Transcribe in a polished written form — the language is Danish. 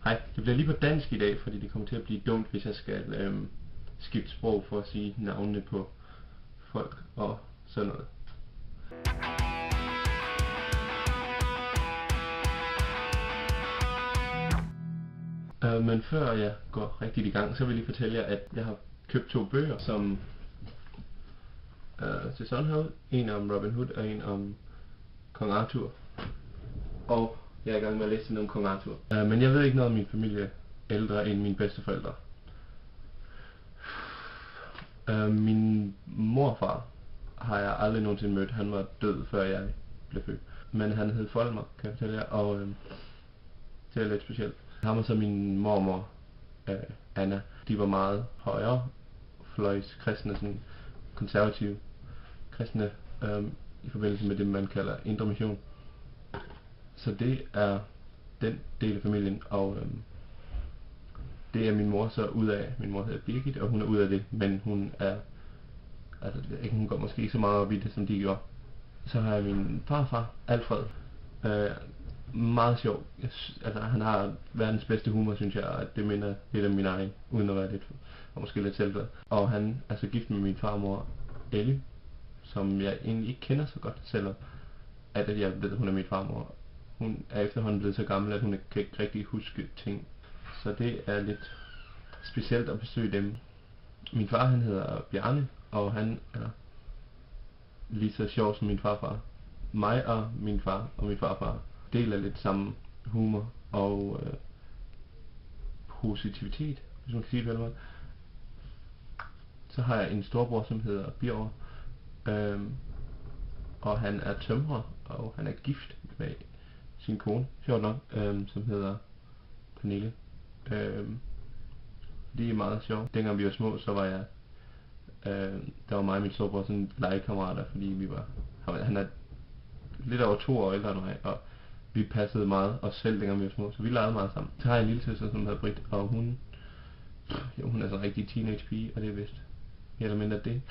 Hej, det bliver lige på dansk i dag, fordi det kommer til at blive dumt, hvis jeg skal skifte sprog for at sige navnene på folk og sådan noget. Men før jeg går rigtigt i gang, så vil jeg lige fortælle jer, at jeg har købt 2 bøger, som til sådan her. En om Robin Hood og en om Kong Arthur. Og jeg er i gang med at læse noget om Kong Arthur. Men jeg ved ikke noget om min familie ældre end mine bedsteforældre. Min morfar har jeg aldrig nogensinde mødt. Han var død, før jeg blev født. Men han hed Folmer, kan jeg fortælle jer, og det er lidt specielt. Ham og så min mormor, Anna, de var meget højere fløjs kristne, sådan konservative kristne, i forbindelse med det, man kalder indre mission. Så det er den del af familien, og det er min mor så ud af. Min mor hedder Birgit, og hun er ud af det, men hun er, altså hun går måske ikke så meget op i det, som de gjorde. Så har jeg min farfar, Alfred. Meget sjov. Altså han har verdens bedste humor, synes jeg, og det minder lidt om min egen, uden at være lidt, og måske lidt selvglad. Og han er så gift med min farmor, Ellie, som jeg egentlig ikke kender så godt, selvom at jeg ved, at hun er min farmor. Hun er efterhånden blevet så gammel, at hun kan ikke rigtig huske ting. Så det er lidt specielt at besøge dem. Min far, han hedder Bjarne, og han er lige så sjov som min farfar. Mig og min far og min farfar deler lidt samme humor og positivitet, hvis man kan sige det eller hvad. Så har jeg en storbror, som hedder Birger, og han er tømrer, og han er gift med sin kone, sjovt nok, som hedder Pernille. Det er meget sjovt. Dengang vi var små, så var jeg, der var mig og min storebror sådan legekammerater, fordi vi var, han er lidt over 2 år ældre end mig, og vi passede meget os selv, dengang vi var små, så vi legede meget sammen. Så har jeg en lille søster, som hedder Britt, og hun er sådan en rigtig teenage pige, og det er vist mere eller mindre det.